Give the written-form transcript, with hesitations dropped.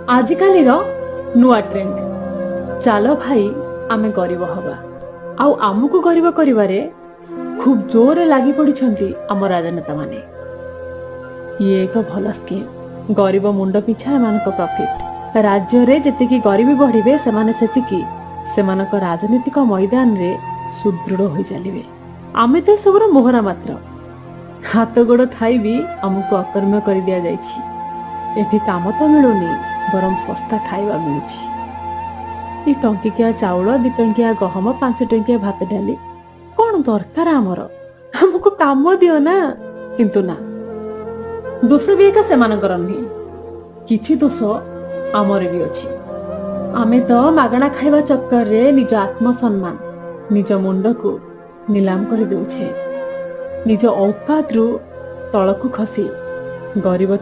आजिकालीर नुआ ट्रेंड चलो भाई आमे गरीब हवा आउ आमको गरीब करिवारे खूब जोर लगी पड़ी आम राजनेता माने। ये एक भल स्कीम गरीब मुंड पिछा एमानक प्रॉफिट राज्य रे जेतिकी गरीबी बढ़िबे सेमाने सेतिकी सेमानक राजनीतिक मैदान रे सुदृढ़ हो चलिए। आमे तो सबुर मोहरा मात्र हाथ गोड़ थाई भी आमको अकर्म्य कर दिया जाइछि। एठी काम तो मिलुनी बरम सस्ता खाइबा मिलुछि। ई टंकिकिया चाउल 2 टंकिया गहम 5 टंकिया भात डाली कौन दरकार आमर हमको काम दियो ना। किंतु ना दोष भी एका सेमानकर नहीं किछि दोष आमर भी अछि। आमे तो मागणा खाइबा चक्कर रे निज आत्मसम्मान निज मुंड को नीलाम कर दउछे। निज औकात रु तळकु खसी गरीब